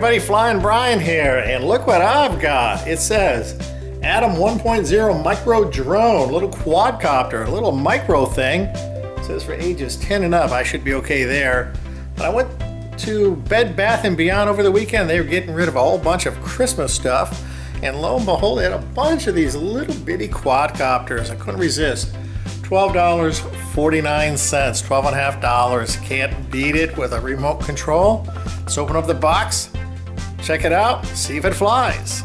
everybody, Flying Brian here, and look what I've got. It says Atom 1.0 micro drone, little quadcopter, a little micro thing. It says for ages 10 and up. I should be okay there. But I went to Bed Bath & Beyond over the weekend. They were getting rid of a whole bunch of Christmas stuff, and lo and behold, they had a bunch of these little bitty quadcopters. I couldn't resist. $12.49, $12.50. Can't beat it with a remote control. Let's open up the box, check it out, see if it flies.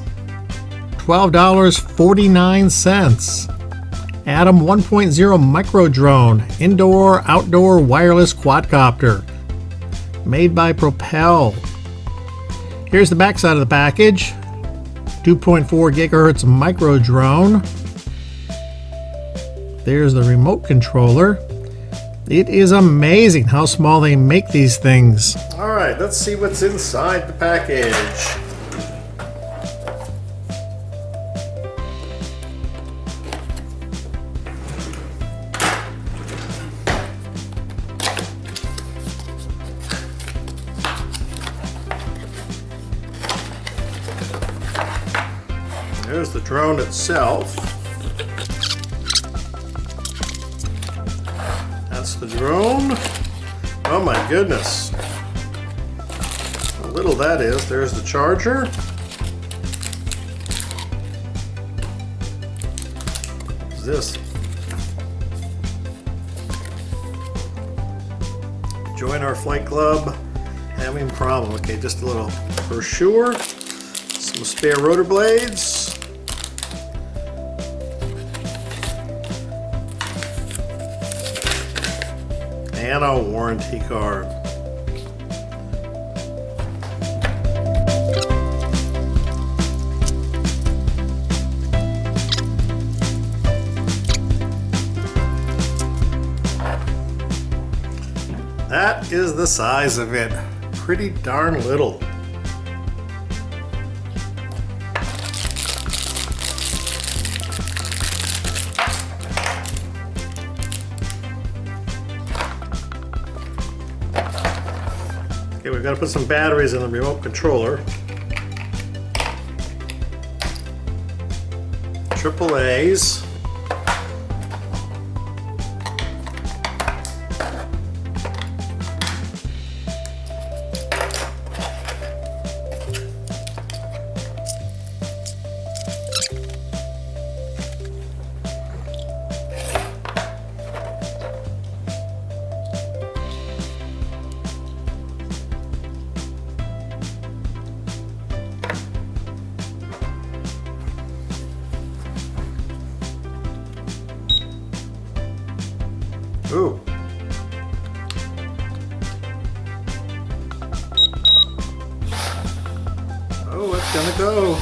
$12.49. Atom 1.0 micro drone, indoor, outdoor wireless quadcopter. Made by Propel. Here's the back side of the package. 2.4 gigahertz micro drone. There's the remote controller. It is amazing how small they make these things. All right, let's see what's inside the package. There's the drone itself. That's the drone. Oh my goodness. How little that is. There's the charger. What's this? Join our flight club. Having a problem. Okay, just a little brochure. Some spare rotor blades. And a warranty card. That is the size of it. Pretty darn little. Okay, we've got to put some batteries in the remote controller. AAA's. Ooh. Oh, it's gonna go.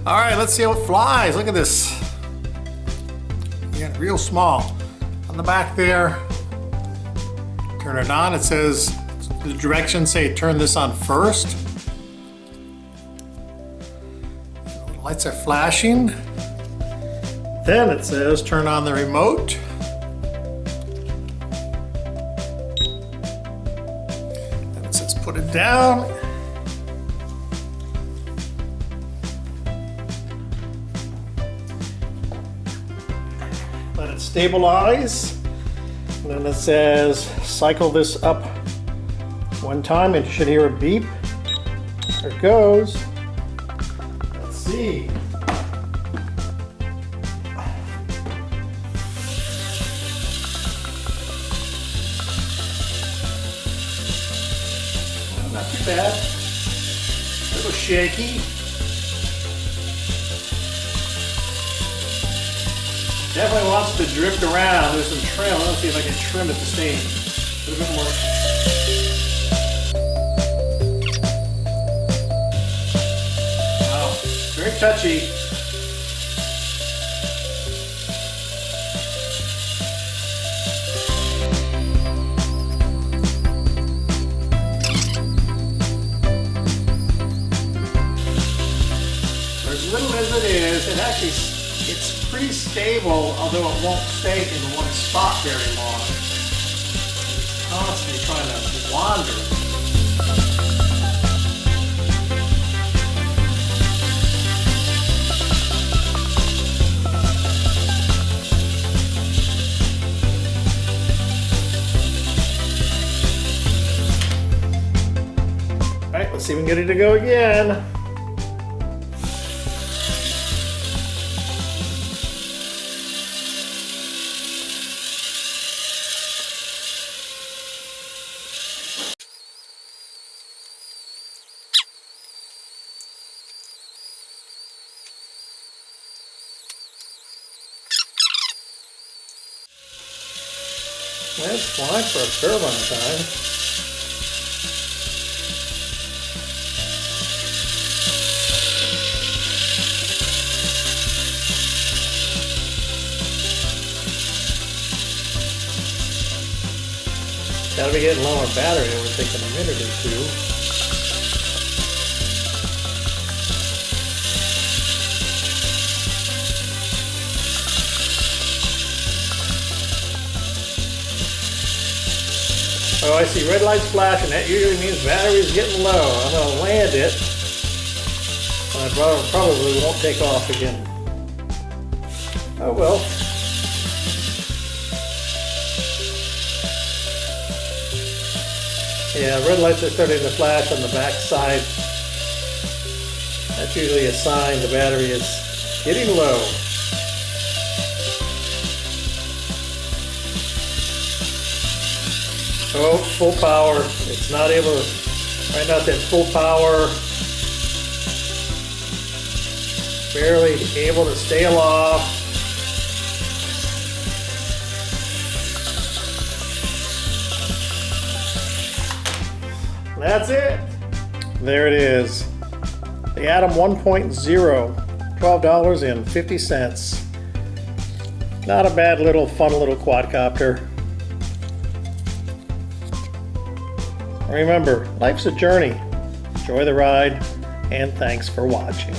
All right, let's see how it flies. Look at this. Yeah, real small. On the back there, turn it on. It says, the directions say turn this on first. Lights are flashing. Then it says turn on the remote. Then it says put it down. Let it stabilize. And then it says cycle this up one time and you should hear a beep. There it goes. See. Not too bad. A little shaky. Definitely wants to drift around. There's some trim. Let's see if I can trim it to stay a little bit more. Very touchy. For as little as it is, it actually It's pretty stable, although it won't stay in one spot very long. It's constantly trying to wander. All right, let's see if we can get it to go again. That's fine for a fair amount of time. Gotta be getting low on battery. It would take a minute or two. Oh, I see red lights flashing. That usually means battery's getting low. I'm gonna land it. I probably won't take off again. Oh well. Yeah, red lights are starting to flash on the back side. That's usually a sign the battery is getting low. Oh, full power. It's not able to find out that full power. Barely able to stay aloft. That's it. There it is. The Atom 1.0, $12.50. Not a bad little, fun little quadcopter. Remember, life's a journey. Enjoy the ride, and thanks for watching.